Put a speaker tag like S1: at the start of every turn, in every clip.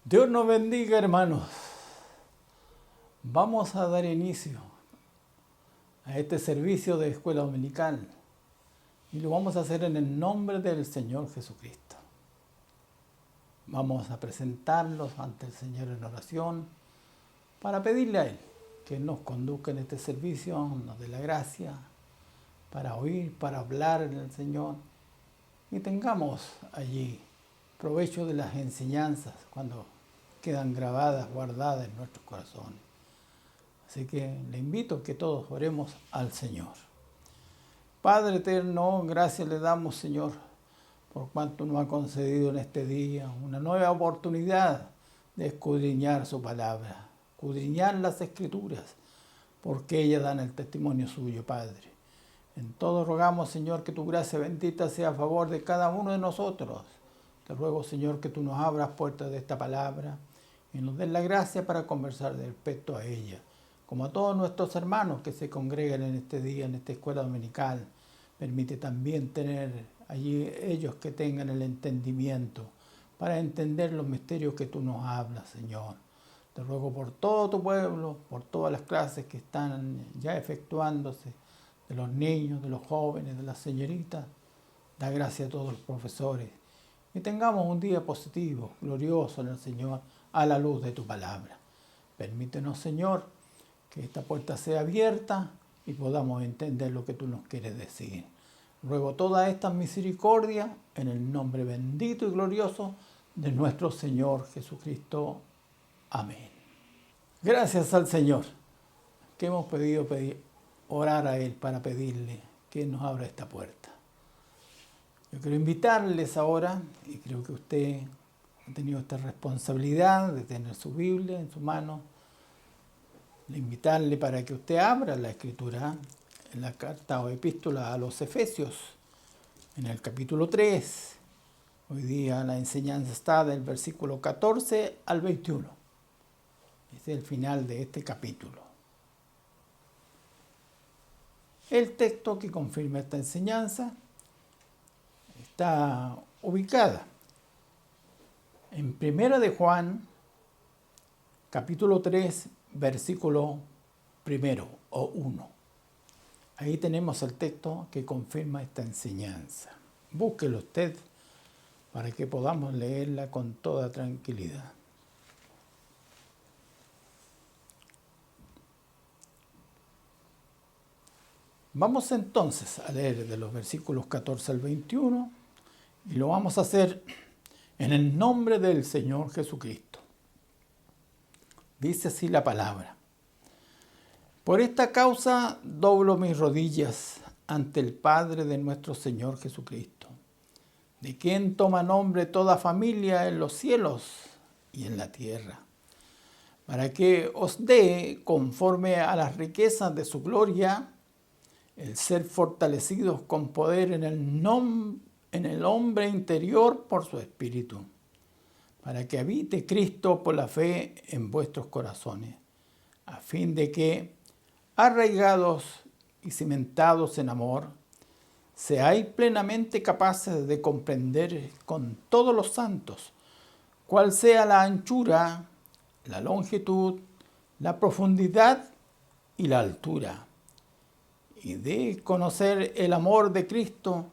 S1: Dios nos bendiga, hermanos. Vamos a dar inicio a este servicio de escuela dominical y lo vamos a hacer en el nombre del Señor Jesucristo. Vamos a presentarlos ante el Señor en oración para pedirle a Él que nos conduzca en este servicio, nos dé la gracia para oír, para hablar en el Señor y tengamos allí provecho de las enseñanzas cuando quedan grabadas, guardadas en nuestros corazones. Así que le invito a que todos oremos al Señor. Padre eterno, gracias le damos, Señor, por cuanto nos ha concedido en este día una nueva oportunidad de escudriñar su palabra, escudriñar las Escrituras, porque ellas dan el testimonio suyo, Padre. En todo rogamos, Señor, que tu gracia bendita sea a favor de cada uno de nosotros. Te ruego, Señor, que tú nos abras puertas de esta palabra y nos des la gracia para conversar respecto a ella. Como a todos nuestros hermanos que se congregan en este día, en esta escuela dominical, permite también tener allí ellos que tengan el entendimiento para entender los misterios que tú nos hablas, Señor. Te ruego por todo tu pueblo, por todas las clases que están ya efectuándose, de los niños, de los jóvenes, de las señoritas. Da gracia a todos los profesores. Y tengamos un día positivo, glorioso en el Señor, a la luz de tu palabra. Permítenos, Señor, que esta puerta sea abierta y podamos entender lo que tú nos quieres decir. Ruego toda esta misericordia en el nombre bendito y glorioso de nuestro Señor Jesucristo. Amén. Gracias al Señor que hemos pedido orar a Él para pedirle que nos abra esta puerta. Yo quiero invitarles ahora, y creo que usted ha tenido esta responsabilidad de tener su Biblia en su mano, de invitarle para que usted abra la Escritura en la carta o epístola a los Efesios, en el capítulo 3. Hoy día la enseñanza está del versículo 14 al 21. Este es el final de este capítulo. El texto que confirma esta enseñanza está ubicada en 1 de Juan, capítulo 3, versículo 1 o 1. Ahí tenemos el texto que confirma esta enseñanza. Búsquelo usted para que podamos leerla con toda tranquilidad. Vamos entonces a leer de los versículos 14 al 21 y lo vamos a hacer en el nombre del Señor Jesucristo. Dice así la palabra. Por esta causa doblo mis rodillas ante el Padre de nuestro Señor Jesucristo, de quien toma nombre toda familia en los cielos y en la tierra, para que os dé, conforme a las riquezas de su gloria, el ser fortalecidos con poder en el hombre interior por su Espíritu, para que habite Cristo por la fe en vuestros corazones, a fin de que, arraigados y cimentados en amor, seáis plenamente capaces de comprender con todos los santos cuál sea la anchura, la longitud, la profundidad y la altura, y de conocer el amor de Cristo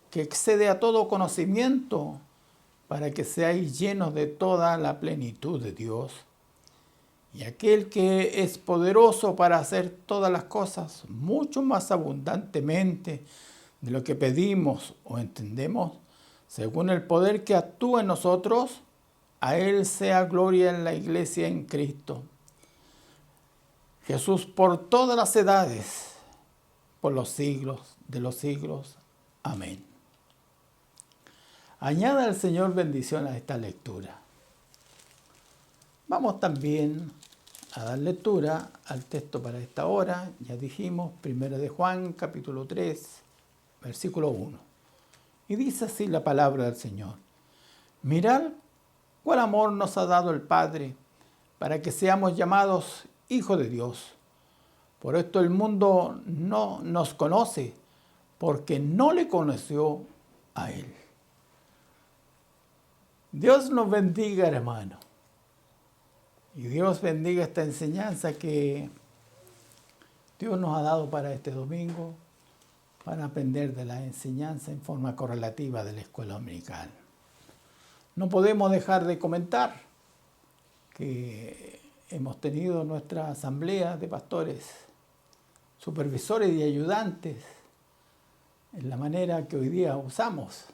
S1: que excede a todo conocimiento, para que seáis llenos de toda la plenitud de Dios. Y aquel que es poderoso para hacer todas las cosas mucho más abundantemente de lo que pedimos o entendemos, según el poder que actúa en nosotros, a Él sea gloria en la Iglesia en Cristo Jesús por todas las edades, por los siglos de los siglos. Amén. Añada al Señor bendición a esta lectura. Vamos también a dar lectura al texto para esta hora. Ya dijimos, 1 de Juan, capítulo 3, versículo 1. Y dice así la palabra del Señor. Mirad cuál amor nos ha dado el Padre, para que seamos llamados hijos de Dios. Por esto el mundo no nos conoce, porque no le conoció a Él. Dios nos bendiga, hermano. Y Dios bendiga esta enseñanza que Dios nos ha dado para este domingo, para aprender de la enseñanza en forma correlativa de la escuela dominical. No podemos dejar de comentar que hemos tenido nuestra asamblea de pastores, supervisores y ayudantes en la manera que hoy día usamos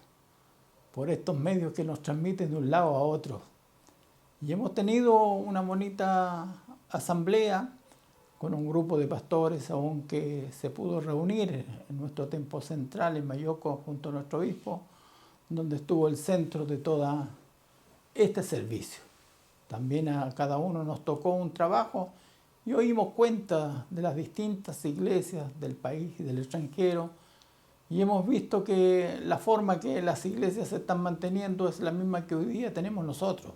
S1: por estos medios que nos transmiten de un lado a otro. Y hemos tenido una bonita asamblea con un grupo de pastores aún que se pudo reunir en nuestro templo central en Mayoco junto a nuestro obispo, donde estuvo el centro de todo este servicio. También a cada uno nos tocó un trabajo y oímos cuenta de las distintas iglesias del país y del extranjero, y hemos visto que la forma que las iglesias se están manteniendo es la misma que hoy día tenemos nosotros.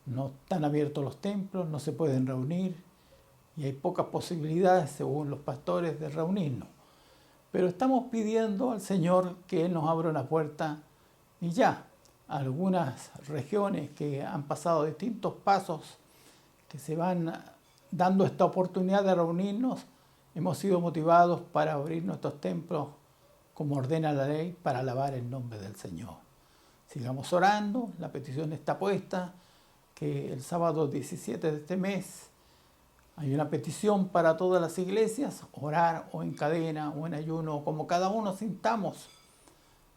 S1: No están abiertos los templos, no se pueden reunir y hay pocas posibilidades, según los pastores, de reunirnos. Pero estamos pidiendo al Señor que Él nos abra una puerta y ya algunas regiones que han pasado distintos pasos, que se van dando esta oportunidad de reunirnos, hemos sido motivados para abrir nuestros templos como ordena la ley para alabar el nombre del Señor. Sigamos orando, la petición está puesta, que el sábado 17 de este mes hay una petición para todas las iglesias, orar o en cadena o en ayuno, como cada uno sintamos,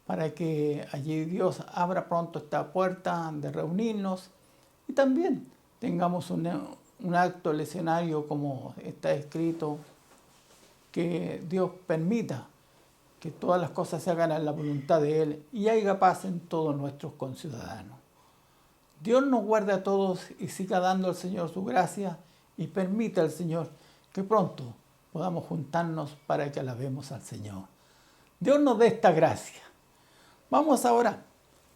S1: para que allí Dios abra pronto esta puerta de reunirnos y también tengamos un acto leccionario como está escrito, que Dios permita que todas las cosas se hagan en la voluntad de Él y haya paz en todos nuestros conciudadanos. Dios nos guarde a todos y siga dando al Señor su gracia y permita al Señor que pronto podamos juntarnos para que alabemos al Señor. Dios nos dé esta gracia. Vamos ahora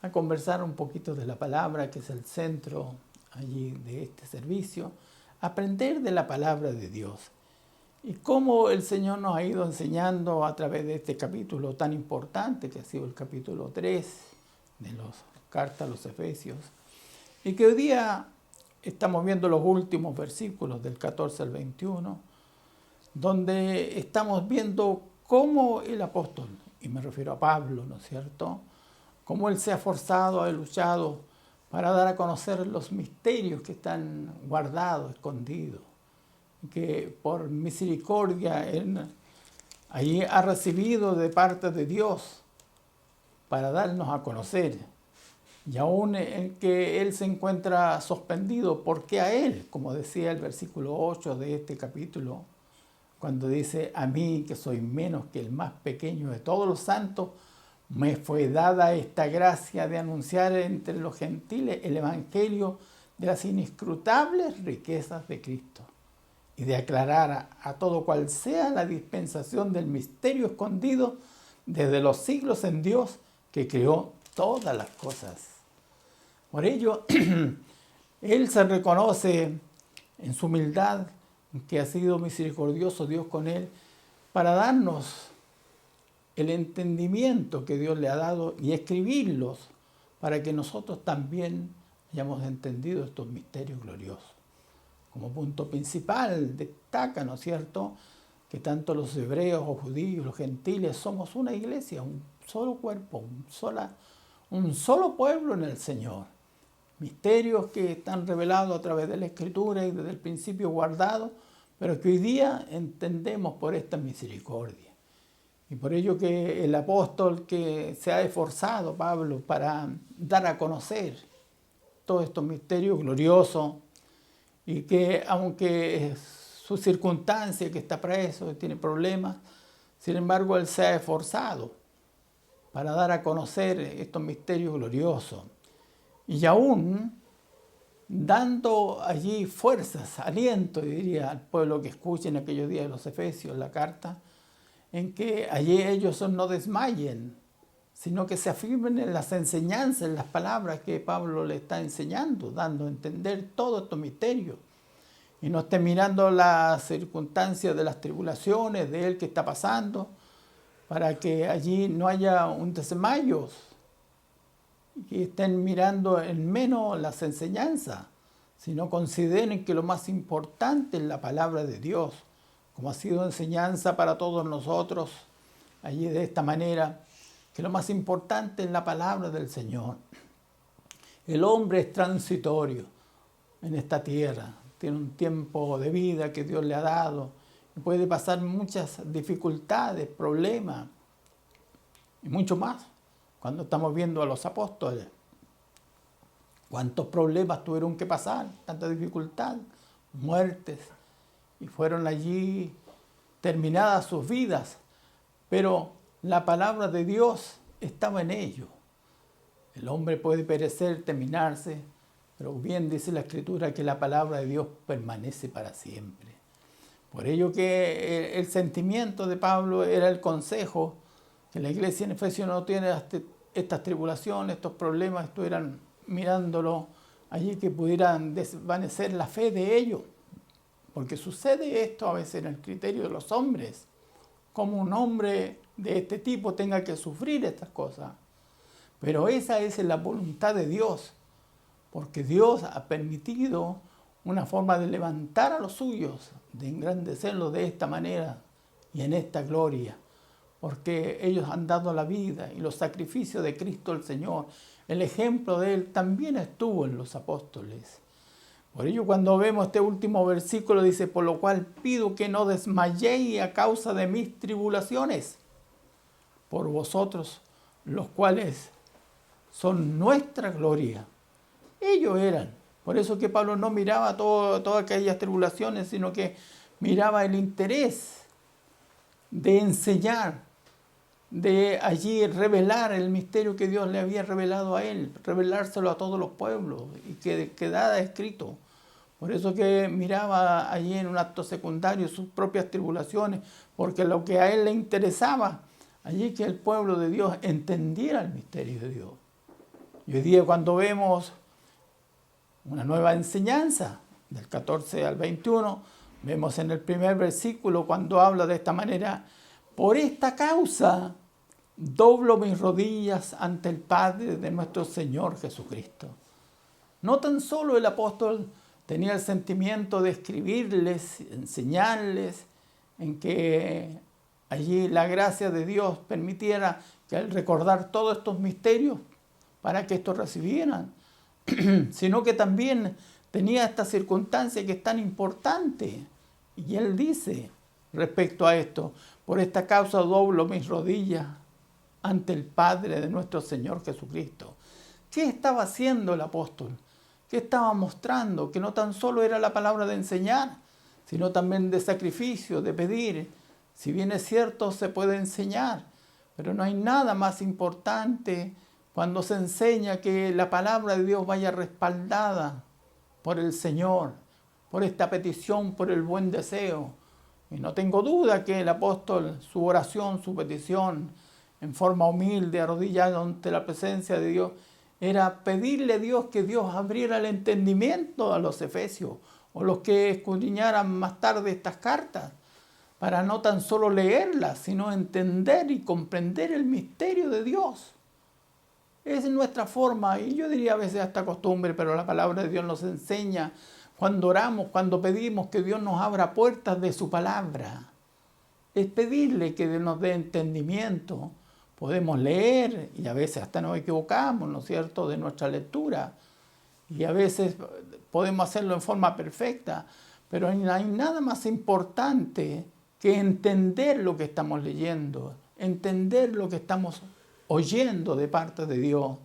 S1: a conversar un poquito de la palabra, que es el centro allí de este servicio, aprender de la palabra de Dios y cómo el Señor nos ha ido enseñando a través de este capítulo tan importante que ha sido el capítulo 3 de la carta a los Efesios, y que hoy día estamos viendo los últimos versículos del 14 al 21, donde estamos viendo cómo el apóstol, y me refiero a Pablo, ¿no es cierto?, cómo él se ha forzado, ha luchado para dar a conocer los misterios que están guardados, escondidos, que por misericordia él allí ha recibido de parte de Dios para darnos a conocer. Y aún en que él se encuentra suspendido, ¿por qué a él? Como decía el versículo 8 de este capítulo, cuando dice: a mí, que soy menos que el más pequeño de todos los santos, me fue dada esta gracia de anunciar entre los gentiles el evangelio de las inescrutables riquezas de Cristo y de aclarar a todo cual sea la dispensación del misterio escondido desde los siglos en Dios, que creó todas las cosas. Por ello, él se reconoce en su humildad que ha sido misericordioso Dios con él para darnos el entendimiento que Dios le ha dado y escribirlos para que nosotros también hayamos entendido estos misterios gloriosos. Como punto principal destaca, ¿no es cierto?, que tanto los hebreos o judíos, los gentiles, somos una iglesia, un solo cuerpo, un solo pueblo en el Señor. Misterios que están revelados a través de la Escritura y desde el principio guardados, pero que hoy día entendemos por esta misericordia. Y por ello que el apóstol que se ha esforzado, Pablo, para dar a conocer todos estos misterios gloriosos, y que aunque su circunstancia, que está preso, tiene problemas, sin embargo él se ha esforzado para dar a conocer estos misterios gloriosos. Y aún dando allí fuerzas, aliento, diría al pueblo que escuche en aquellos días de los Efesios la carta, en que allí ellos no desmayen, sino que se afirmen en las enseñanzas, en las palabras que Pablo le está enseñando, dando a entender todos estos misterios. Y no estén mirando las circunstancias de las tribulaciones, de él que está pasando, para que allí no haya un desmayo, y estén mirando en menos las enseñanzas, sino consideren que lo más importante es la palabra de Dios, como ha sido enseñanza para todos nosotros, allí de esta manera, que lo más importante es la palabra del Señor. El hombre es transitorio en esta tierra, tiene un tiempo de vida que Dios le ha dado, y puede pasar muchas dificultades, problemas y mucho más. Cuando estamos viendo a los apóstoles, cuántos problemas tuvieron que pasar, tanta dificultad, muertes, y fueron allí terminadas sus vidas, pero la palabra de Dios estaba en ellos. El hombre puede perecer, terminarse, pero bien dice la Escritura que la palabra de Dios permanece para siempre. Por ello que el sentimiento de Pablo era el consejo, que la iglesia en Efesios no tiene estas tribulaciones, estos problemas, estuvieran mirándolo allí, que pudieran desvanecer la fe de ellos. Porque sucede esto a veces en el criterio de los hombres, como un hombre de este tipo tenga que sufrir estas cosas. Pero esa es la voluntad de Dios, porque Dios ha permitido una forma de levantar a los suyos, de engrandecerlos de esta manera y en esta gloria, porque ellos han dado la vida y los sacrificios de Cristo el Señor. El ejemplo de Él también estuvo en los apóstoles. Por ello, cuando vemos este último versículo, dice: por lo cual pido que no desmayéis a causa de mis tribulaciones, por vosotros, los cuales son nuestra gloria. Ellos eran. Por eso que Pablo no miraba todas aquellas tribulaciones, sino que miraba el interés de enseñar, de allí revelar el misterio que Dios le había revelado a él, revelárselo a todos los pueblos y que quedara escrito. Por eso que miraba allí en un acto secundario sus propias tribulaciones, porque lo que a él le interesaba, allí que el pueblo de Dios entendiera el misterio de Dios. Y hoy día, cuando vemos una nueva enseñanza, del 14 al 21, vemos en el primer versículo cuando habla de esta manera: por esta causa doblo mis rodillas ante el Padre de nuestro Señor Jesucristo. No tan solo el apóstol tenía el sentimiento de escribirles, enseñarles, en que allí la gracia de Dios permitiera que al recordar todos estos misterios para que estos recibieran, sino que también tenía esta circunstancia que es tan importante. Y él dice respecto a esto: por esta causa doblo mis rodillas ante el Padre de nuestro Señor Jesucristo. ¿Qué estaba haciendo el apóstol? ¿Qué estaba mostrando? Que no tan solo era la palabra de enseñar, sino también de sacrificio, de pedir. Si bien es cierto, se puede enseñar, pero no hay nada más importante cuando se enseña que la palabra de Dios vaya respaldada por el Señor, por esta petición, por el buen deseo. Y no tengo duda que el apóstol, su oración, su petición, en forma humilde, arrodillado ante la presencia de Dios, era pedirle a Dios que Dios abriera el entendimiento a los efesios, o los que escudriñaran más tarde estas cartas, para no tan solo leerlas, sino entender y comprender el misterio de Dios. Es nuestra forma, y yo diría a veces hasta costumbre, pero la palabra de Dios nos enseña cuando oramos, cuando pedimos que Dios nos abra puertas de su palabra. Es pedirle que nos dé entendimiento. Podemos leer y a veces hasta nos equivocamos, ¿no es cierto?, de nuestra lectura. Y a veces podemos hacerlo en forma perfecta, pero no hay nada más importante que entender lo que estamos leyendo, entender lo que estamos oyendo de parte de Dios.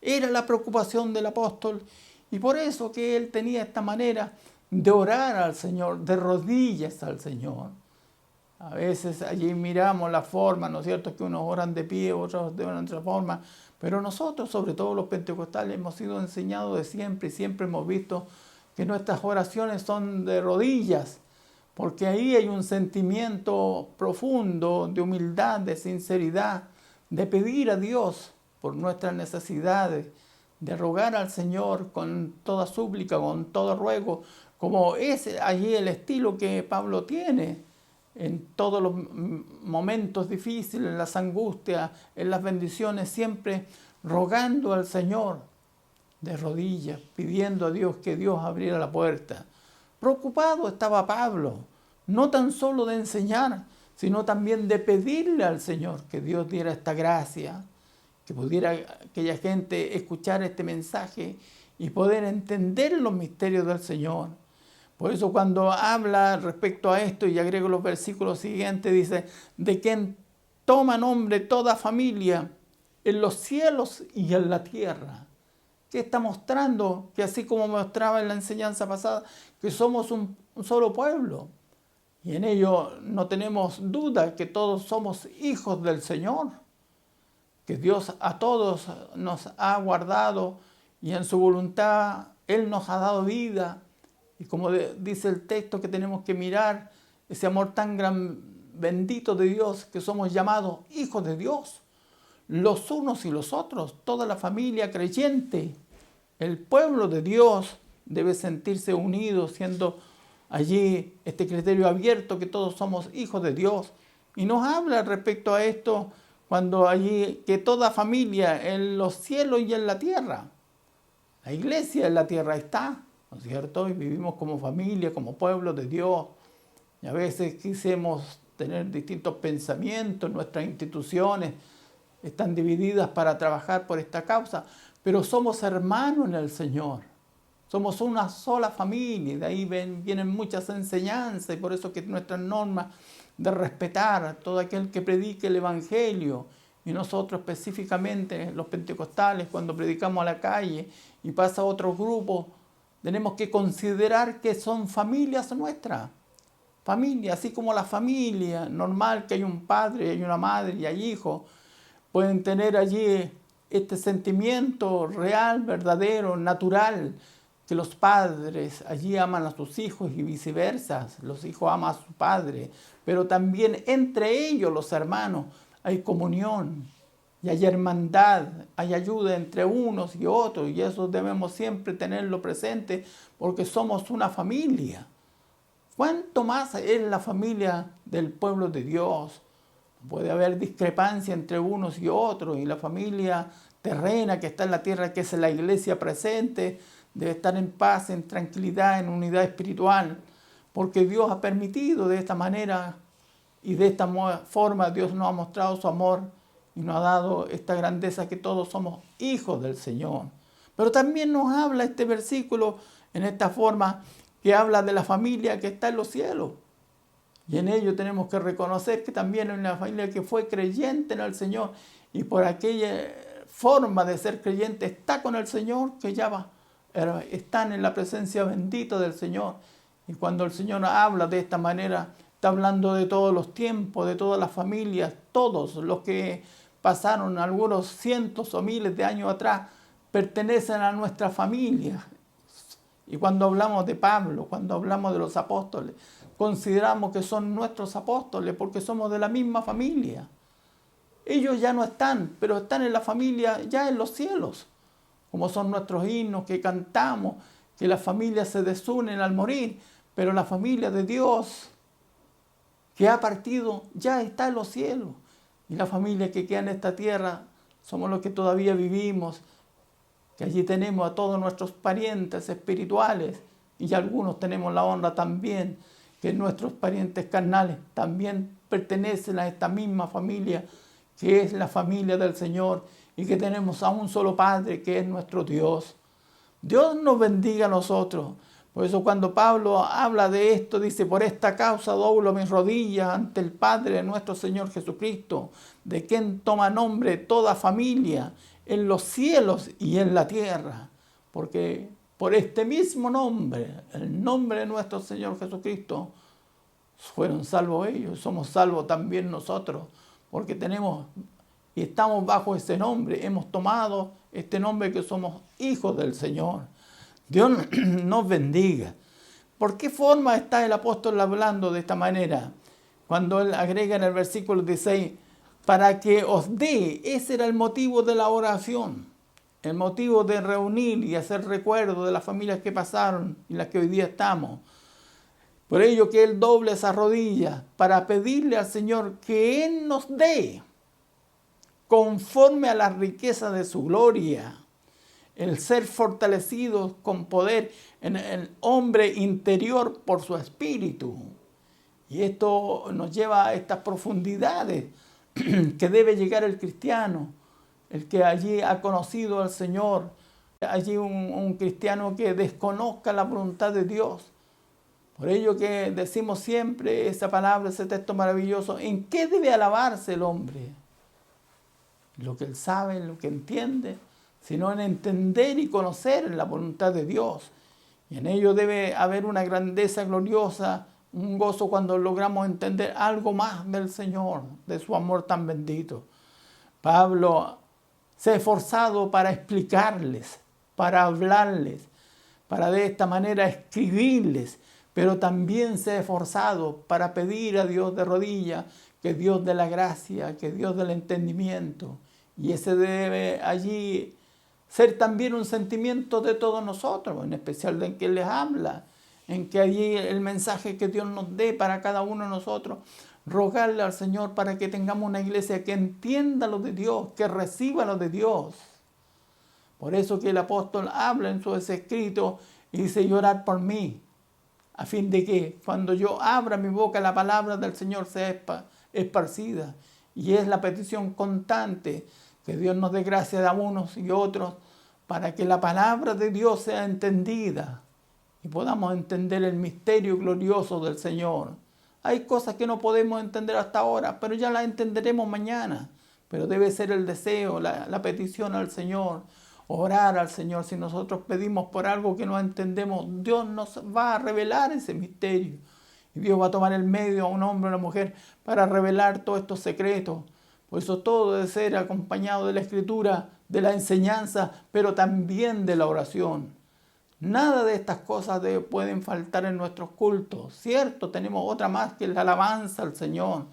S1: Era la preocupación del apóstol, y por eso que él tenía esta manera de orar al Señor, de rodillas al Señor. A veces allí miramos la forma, ¿no es cierto?, que unos oran de pie, otros de una otra forma, pero nosotros, sobre todo los pentecostales, hemos sido enseñados de siempre y siempre hemos visto que nuestras oraciones son de rodillas, porque ahí hay un sentimiento profundo de humildad, de sinceridad, de pedir a Dios por nuestras necesidades, de rogar al Señor con toda súplica, con todo ruego, como es allí el estilo que Pablo tiene en todos los momentos difíciles, en las angustias, en las bendiciones, siempre rogando al Señor. de rodillas, pidiendo a Dios que Dios abriera la puerta. Preocupado estaba Pablo, no tan solo de enseñar, sino también de pedirle al Señor que Dios diera esta gracia, que pudiera aquella gente escuchar este mensaje y poder entender los misterios del Señor. Por eso cuando habla respecto a esto, y agrego los versículos siguientes, dice, de quien toma nombre toda familia en los cielos y en la tierra. ¿Qué está mostrando? Que así como mostraba en la enseñanza pasada, que somos un solo pueblo. Y en ello no tenemos duda que todos somos hijos del Señor. Que Dios a todos nos ha guardado y en su voluntad Él nos ha dado vida. Y como dice el texto que tenemos que mirar, ese amor tan bendito de Dios, que somos llamados hijos de Dios. Los unos y los otros, toda la familia creyente, el pueblo de Dios debe sentirse unido, siendo allí este criterio abierto que todos somos hijos de Dios. Y nos habla respecto a esto cuando allí que toda familia en los cielos y en la tierra, la iglesia en la tierra está, ¿no es cierto? Y vivimos como familia, como pueblo de Dios. Y a veces quisimos tener distintos pensamientos, nuestras instituciones están divididas para trabajar por esta causa, pero somos hermanos en el Señor. Somos una sola familia, y de ahí vienen muchas enseñanzas, y por eso que nuestras normas de respetar a todo aquel que predique el Evangelio, y nosotros específicamente los pentecostales, cuando predicamos a la calle y pasa a otro grupo, tenemos que considerar que son familias nuestras. Familia, así como la familia normal, que hay un padre, hay una madre y hay hijos, pueden tener allí este sentimiento real, verdadero, natural, que los padres allí aman a sus hijos y viceversa, los hijos aman a su padre, pero también entre ellos los hermanos hay comunión y hay hermandad, hay ayuda entre unos y otros, y eso debemos siempre tenerlo presente porque somos una familia. ¿Cuánto más es la familia del pueblo de Dios? Puede haber discrepancia entre unos y otros, y la familia terrena que está en la tierra, que es la iglesia presente, debe estar en paz, en tranquilidad, en unidad espiritual, porque Dios ha permitido de esta manera y de esta forma Dios nos ha mostrado su amor y nos ha dado esta grandeza que todos somos hijos del Señor. Pero también nos habla este versículo en esta forma que habla de la familia que está en los cielos. Y en ello tenemos que reconocer que también hay una familia que fue creyente en el Señor y por aquella forma de ser creyente está con el Señor, que ya están en la presencia bendita del Señor. Y cuando el Señor habla de esta manera, está hablando de todos los tiempos, de todas las familias, todos los que pasaron algunos cientos o miles de años atrás, pertenecen a nuestra familia. Y cuando hablamos de Pablo, cuando hablamos de los apóstoles, consideramos que son nuestros apóstoles porque somos de la misma familia. Ellos ya no están, pero están en la familia ya en los cielos, como son nuestros himnos que cantamos, que las familias se desunen al morir, pero la familia de Dios que ha partido ya está en los cielos. Y la familia que queda en esta tierra somos los que todavía vivimos, que allí tenemos a todos nuestros parientes espirituales y algunos tenemos la honra también que nuestros parientes carnales también pertenecen a esta misma familia que es la familia del Señor y que tenemos a un solo Padre que es nuestro Dios. Dios nos bendiga a nosotros. Por eso cuando Pablo habla de esto, dice, por esta causa doblo mis rodillas ante el Padre de nuestro Señor Jesucristo, de quien toma nombre toda familia en los cielos y en la tierra. Porque por este mismo nombre, el nombre de nuestro Señor Jesucristo, fueron salvos ellos, somos salvos también nosotros, porque tenemos y estamos bajo ese nombre, hemos tomado este nombre que somos hijos del Señor. Dios nos bendiga. ¿Por qué forma está el apóstol hablando de esta manera? Cuando él agrega en el versículo 16, para que os dé, ese era el motivo de la oración, el motivo de reunir y hacer recuerdo de las familias que pasaron y las que hoy día estamos. Por ello que él doble esa rodilla para pedirle al Señor que Él nos dé, conforme a la riqueza de su gloria, el ser fortalecidos con poder en el hombre interior por su espíritu. Y esto nos lleva a estas profundidades que debe llegar el cristiano, el que allí ha conocido al Señor, allí un cristiano que desconozca la voluntad de Dios. Por ello que decimos siempre esa palabra, ese texto maravilloso, ¿en qué debe alabarse el hombre? Lo que él sabe, lo que entiende, sino en entender y conocer la voluntad de Dios. Y en ello debe haber una grandeza gloriosa, un gozo cuando logramos entender algo más del Señor, de su amor tan bendito. Pablo se ha esforzado para explicarles, para hablarles, para de esta manera escribirles, pero también se ha esforzado para pedir a Dios de rodillas, que Dios de la gracia, que Dios del entendimiento. Y ese debe allí ser también un sentimiento de todos nosotros, en especial de quien les habla, en que allí el mensaje que Dios nos dé para cada uno de nosotros, rogarle al Señor para que tengamos una iglesia que entienda lo de Dios, que reciba lo de Dios. Por eso que el apóstol habla en sus escritos y dice: llorad por mí, a fin de que cuando yo abra mi boca la palabra del Señor sea esparcida. Y es la petición constante, que Dios nos dé gracia a unos y otros para que la palabra de Dios sea entendida y podamos entender el misterio glorioso del Señor. Hay cosas que no podemos entender hasta ahora, pero ya las entenderemos mañana. Pero debe ser el deseo, la petición al Señor, orar al Señor. Si nosotros pedimos por algo que no entendemos, Dios nos va a revelar ese misterio. Y Dios va a tomar el medio a un hombre o una mujer para revelar todos estos secretos. Por eso todo debe ser acompañado de la Escritura, de la enseñanza, pero también de la oración. Nada de estas cosas pueden faltar en nuestros cultos. Cierto, tenemos otra más que la alabanza al Señor.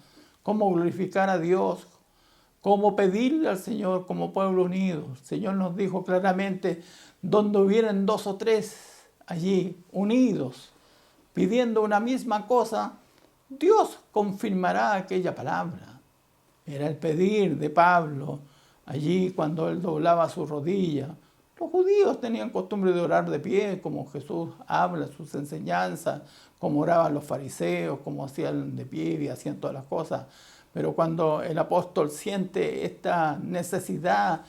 S1: Cómo glorificar a Dios, cómo pedirle al Señor como pueblo unido. El Señor nos dijo claramente: donde hubieran 2 o 3 allí unidos, pidiendo una misma cosa, Dios confirmará aquella palabra. Era el pedir de Pablo allí cuando él doblaba su rodilla. Los judíos tenían costumbre de orar de pie, como Jesús habla, sus enseñanzas, como oraban los fariseos, como hacían de pie y hacían todas las cosas. Pero cuando el apóstol siente esta necesidad,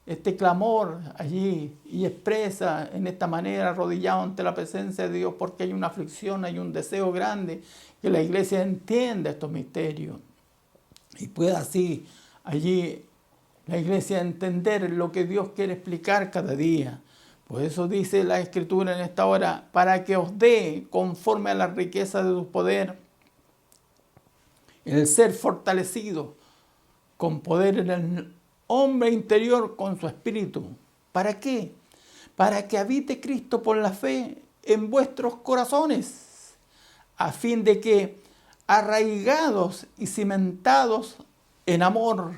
S1: este clamor allí, y expresa en esta manera, arrodillado ante la presencia de Dios, porque hay una aflicción, hay un deseo grande, que la iglesia entienda estos misterios y pueda así allí la iglesia entender lo que Dios quiere explicar cada día. Por eso dice la Escritura en esta hora: para que os dé conforme a la riqueza de su poder, el ser fortalecido con poder en el hombre interior con su espíritu. ¿Para qué? Para que habite Cristo por la fe en vuestros corazones, a fin de que, arraigados y cimentados en amor,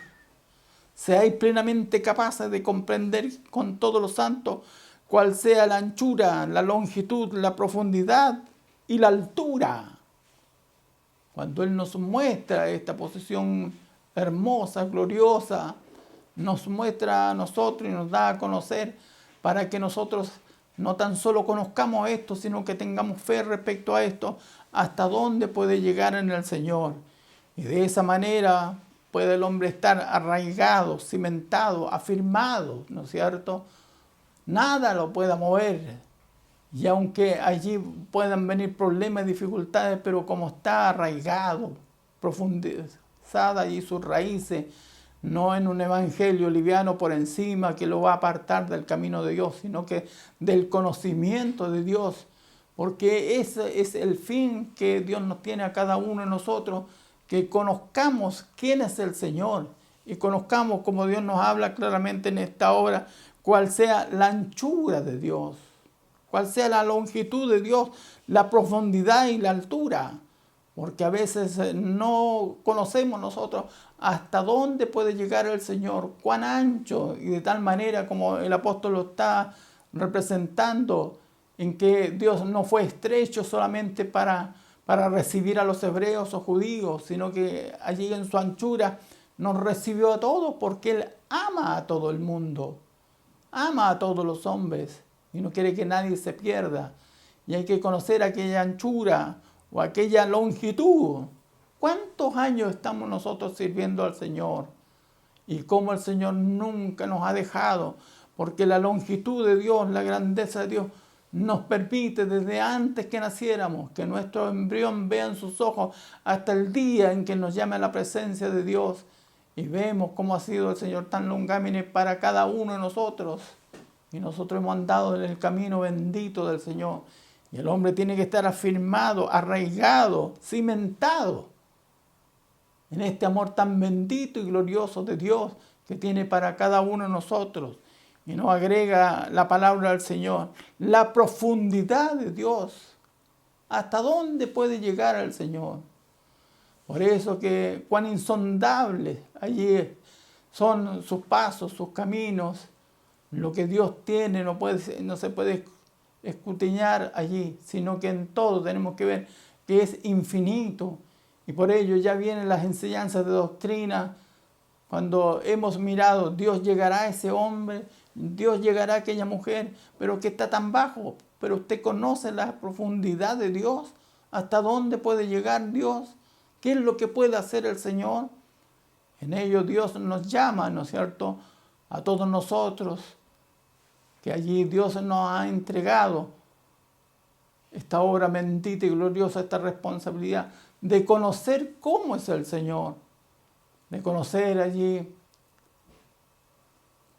S1: seáis plenamente capaces de comprender con todos los santos cuál sea la anchura, la longitud, la profundidad y la altura. Cuando Él nos muestra esta posición hermosa, gloriosa, nos muestra a nosotros y nos da a conocer, para que nosotros no tan solo conozcamos esto, sino que tengamos fe respecto a esto, hasta dónde puede llegar en el Señor. Y de esa manera puede el hombre estar arraigado, cimentado, afirmado, ¿no es cierto? Nada lo pueda mover. Y aunque allí puedan venir problemas y dificultades, pero como está arraigado, profundizada allí sus raíces, no en un evangelio liviano por encima que lo va a apartar del camino de Dios, sino que del conocimiento de Dios, porque ese es el fin que Dios nos tiene a cada uno de nosotros, que conozcamos quién es el Señor y conozcamos, como Dios nos habla claramente en esta obra, cuál sea la anchura de Dios, cuál sea la longitud de Dios, la profundidad y la altura. Porque a veces no conocemos nosotros hasta dónde puede llegar el Señor, cuán ancho, y de tal manera como el apóstol lo está representando, en que Dios no fue estrecho solamente para recibir a los hebreos o judíos, sino que allí en su anchura nos recibió a todos, porque Él ama a todo el mundo. ama a todos los hombres y no quiere que nadie se pierda. Y hay que conocer aquella anchura o aquella longitud. ¿Cuántos años estamos nosotros sirviendo al Señor? Y cómo el Señor nunca nos ha dejado, porque la longitud de Dios, la grandeza de Dios, nos permite desde antes que naciéramos, que nuestro embrión vea en sus ojos hasta el día en que nos llame a la presencia de Dios. Y vemos cómo ha sido el Señor tan longámine para cada uno de nosotros. Y nosotros hemos andado en el camino bendito del Señor. Y el hombre tiene que estar afirmado, arraigado, cimentado en este amor tan bendito y glorioso de Dios que tiene para cada uno de nosotros. Y nos agrega la palabra del Señor, la profundidad de Dios. ¿Hasta dónde puede llegar el Señor? Por eso que cuán insondables allí son sus pasos, sus caminos. Lo que Dios tiene no se puede escudriñar allí, sino que en todo tenemos que ver que es infinito. Y por ello ya vienen las enseñanzas de doctrina. Cuando hemos mirado, Dios llegará a ese hombre, Dios llegará a aquella mujer, pero que está tan bajo. Pero usted conoce la profundidad de Dios, hasta dónde puede llegar Dios, qué es lo que puede hacer el Señor. En ello Dios nos llama, ¿no es cierto?, a todos nosotros, que allí Dios nos ha entregado esta obra bendita y gloriosa, esta responsabilidad de conocer cómo es el Señor, de conocer allí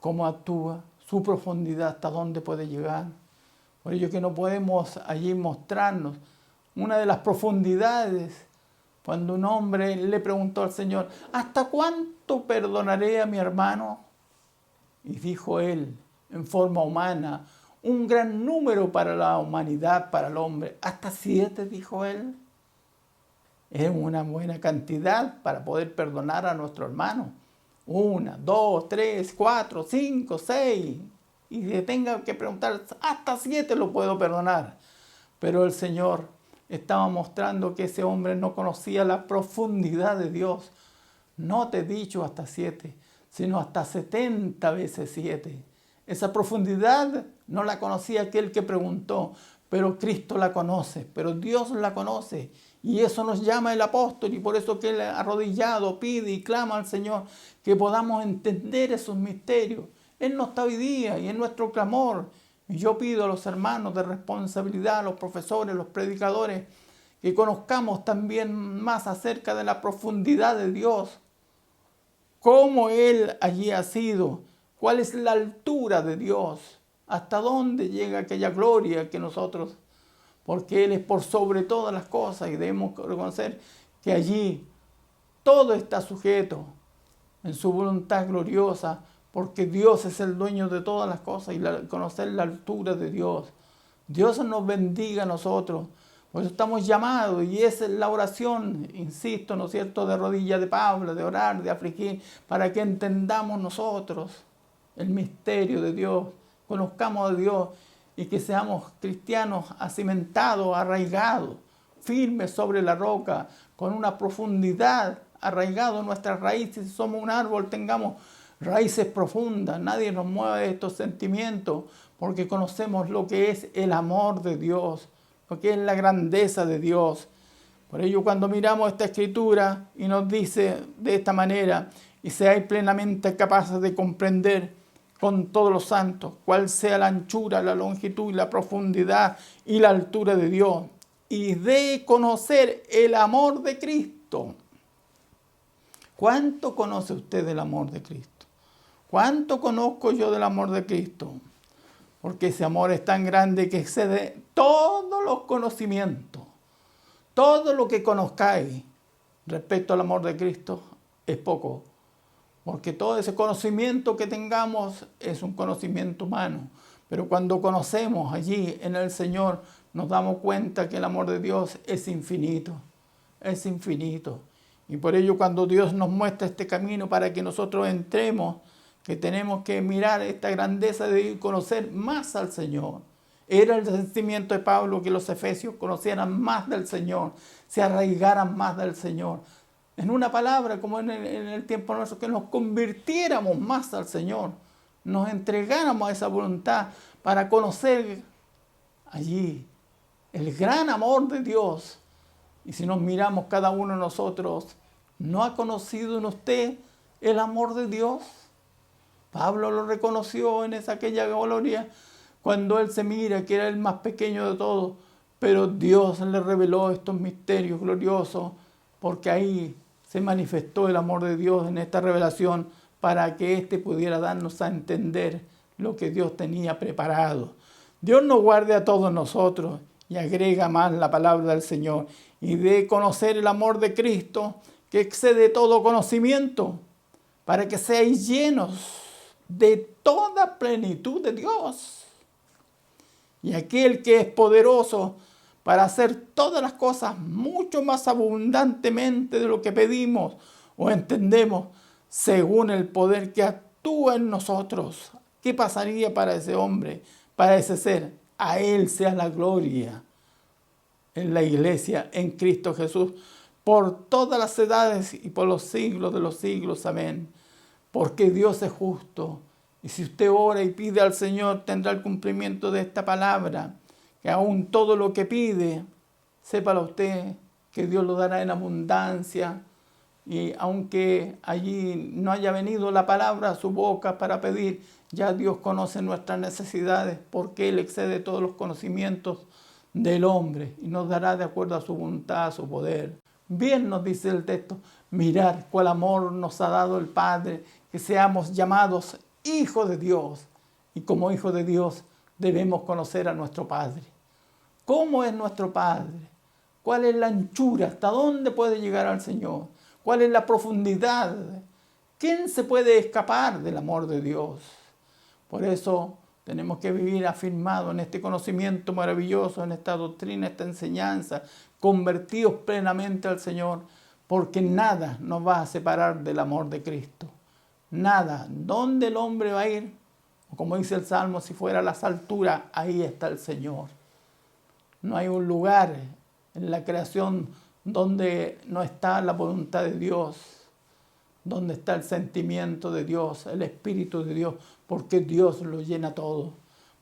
S1: cómo actúa, su profundidad, hasta dónde puede llegar. Por ello que no podemos allí mostrarnos una de las profundidades cuando un hombre le preguntó al Señor, ¿hasta cuánto perdonaré a mi hermano? Y dijo él, en forma humana, un gran número para la humanidad, para el hombre. Hasta 7, dijo él. Es una buena cantidad para poder perdonar a nuestro hermano. 1, 2, 3, 4, 5, 6. Y se tenga que preguntar, hasta 7 lo puedo perdonar. Pero el Señor estaba mostrando que ese hombre no conocía la profundidad de Dios. No te he dicho hasta 7, sino hasta 70 veces 7. Esa profundidad no la conocía aquel que preguntó, pero Cristo la conoce, pero Dios la conoce. Y eso nos llama el apóstol, y por eso que él arrodillado pide y clama al Señor que podamos entender esos misterios. Él no está hoy día y es nuestro clamor. Y yo pido a los hermanos de responsabilidad, a los profesores, los predicadores, que conozcamos también más acerca de la profundidad de Dios. Cómo Él allí ha sido, cuál es la altura de Dios, hasta dónde llega aquella gloria que nosotros, porque Él es por sobre todas las cosas y debemos reconocer que allí todo está sujeto en su voluntad gloriosa, porque Dios es el dueño de todas las cosas y conocer la altura de Dios. Dios nos bendiga a nosotros. Por eso estamos llamados, y esa es la oración, insisto, ¿no es cierto?, de rodillas de Pablo, de orar, de afligir, para que entendamos nosotros el misterio de Dios, conozcamos a Dios y que seamos cristianos acimentados, arraigados, firmes sobre la roca, con una profundidad, arraigados en nuestras raíces. Si somos un árbol, tengamos raíces profundas, nadie nos mueve de estos sentimientos, porque conocemos lo que es el amor de Dios, lo que es la grandeza de Dios. Por ello, cuando miramos esta escritura y nos dice de esta manera, y seáis plenamente capaces de comprender con todos los santos cuál sea la anchura, la longitud, la profundidad y la altura de Dios, y de conocer el amor de Cristo. ¿Cuánto conoce usted del amor de Cristo? ¿Cuánto conozco yo del amor de Cristo? Porque ese amor es tan grande que excede todos los conocimientos. Todo lo que conozcáis respecto al amor de Cristo es poco. Porque todo ese conocimiento que tengamos es un conocimiento humano. Pero cuando conocemos allí en el Señor, nos damos cuenta que el amor de Dios es infinito. Es infinito. Y por ello, cuando Dios nos muestra este camino para que nosotros entremos, que tenemos que mirar esta grandeza de conocer más al Señor. Era el sentimiento de Pablo que los efesios conocieran más del Señor, se arraigaran más del Señor. En una palabra, como en el tiempo nuestro, que nos convirtiéramos más al Señor. nos entregáramos a esa voluntad para conocer allí el gran amor de Dios. Y si nos miramos cada uno de nosotros, ¿no ha conocido en usted el amor de Dios? Pablo lo reconoció en aquella gloria cuando él se mira que era el más pequeño de todos, pero Dios le reveló estos misterios gloriosos, porque ahí se manifestó el amor de Dios en esta revelación para que éste pudiera darnos a entender lo que Dios tenía preparado. Dios nos guarde a todos nosotros y agrega más la palabra del Señor y de conocer el amor de Cristo que excede todo conocimiento, para que seáis llenos de toda plenitud de Dios. Y aquel que es poderoso para hacer todas las cosas mucho más abundantemente de lo que pedimos o entendemos, según el poder que actúa en nosotros. ¿Qué pasaría para ese hombre, para ese ser? A Él sea la gloria en la iglesia, en Cristo Jesús, por todas las edades y por los siglos de los siglos. Amén. Porque Dios es justo. Y si usted ora y pide al Señor, tendrá el cumplimiento de esta palabra, que aún todo lo que pide, sépalo usted, que Dios lo dará en abundancia. Y aunque allí no haya venido la palabra a su boca para pedir, ya Dios conoce nuestras necesidades, porque Él excede todos los conocimientos del hombre y nos dará de acuerdo a su voluntad, a su poder. Bien nos dice el texto, mirad cuál amor nos ha dado el Padre, que seamos llamados hijos de Dios. Y como hijos de Dios debemos conocer a nuestro Padre. ¿Cómo es nuestro Padre? ¿Cuál es la anchura? ¿Hasta dónde puede llegar al Señor? ¿Cuál es la profundidad? ¿Quién se puede escapar del amor de Dios? Por eso tenemos que vivir afirmados en este conocimiento maravilloso, en esta doctrina, esta enseñanza, convertidos plenamente al Señor, porque nada nos va a separar del amor de Cristo. Nada. ¿Dónde el hombre va a ir? Como dice el Salmo, si fuera a las alturas, ahí está el Señor. No hay un lugar en la creación donde no está la voluntad de Dios, donde está el sentimiento de Dios, el Espíritu de Dios, porque Dios lo llena todo.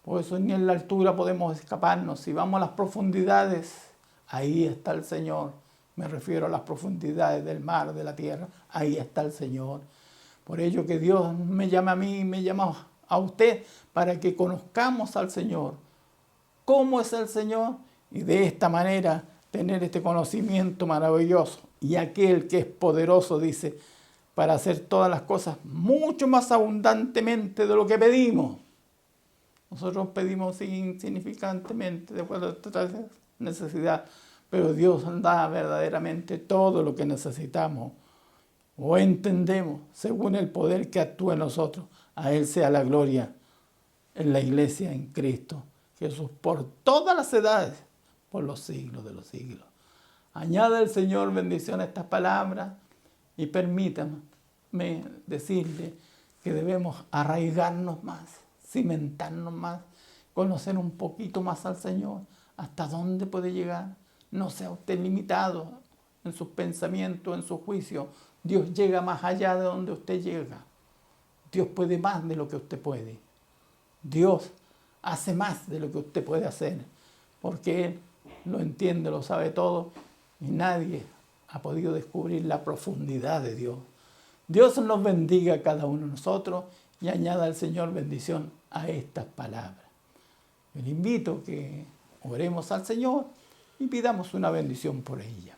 S1: Por eso ni en la altura podemos escaparnos. Si vamos a las profundidades, ahí está el Señor. Me refiero a las profundidades del mar, de la tierra, ahí está el Señor. Por ello que Dios me llama a mí, me llama a usted, para que conozcamos al Señor. ¿Cómo es el Señor? Y de esta manera tener este conocimiento maravilloso. Y aquel que es poderoso, dice, para hacer todas las cosas mucho más abundantemente de lo que pedimos. Nosotros pedimos insignificantemente de acuerdo a nuestra necesidad, pero Dios da verdaderamente todo lo que necesitamos o entendemos según el poder que actúa en nosotros. A Él sea la gloria en la iglesia, en Cristo Jesús, por todas las edades, por los siglos de los siglos. Añade el Señor bendición a estas palabras y permítanme decirle que debemos arraigarnos más, cimentarnos más, conocer un poquito más al Señor, hasta dónde puede llegar. No sea usted limitado en sus pensamientos, en su juicio. Dios llega más allá de donde usted llega. Dios puede más de lo que usted puede. Dios hace más de lo que usted puede hacer, porque Él lo entiende, lo sabe todo, y nadie ha podido descubrir la profundidad de Dios. Dios nos bendiga a cada uno de nosotros y añada al Señor bendición a estas palabras. Yo le invito a que oremos al Señor y pidamos una bendición por ella.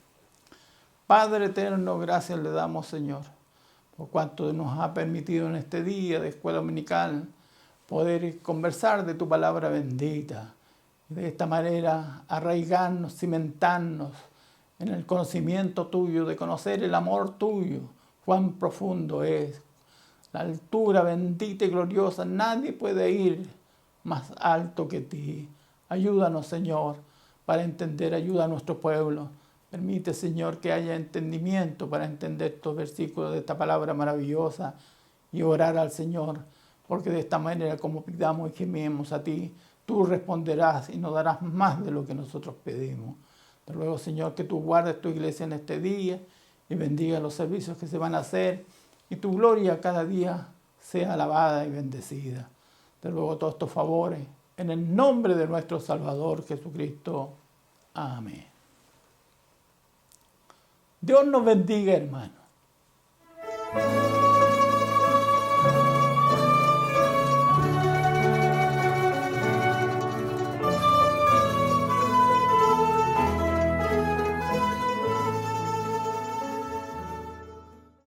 S1: Padre eterno, gracias le damos, Señor, por cuanto nos ha permitido en este día de escuela dominical poder conversar de tu palabra bendita. De esta manera arraigarnos, cimentarnos en el conocimiento tuyo, de conocer el amor tuyo, cuán profundo es, la altura bendita y gloriosa. Nadie puede ir más alto que ti. Ayúdanos, Señor, para entender, ayuda a nuestro pueblo. Permite, Señor, que haya entendimiento para entender estos versículos de esta palabra maravillosa y orar al Señor, porque de esta manera, como pidamos y gememos a ti, tú responderás y nos darás más de lo que nosotros pedimos. Te ruego, Señor, que tú guardes tu iglesia en este día y bendiga los servicios que se van a hacer y tu gloria cada día sea alabada y bendecida. Te ruego todos estos favores en el nombre de nuestro Salvador Jesucristo. Amén. Dios nos bendiga, hermano.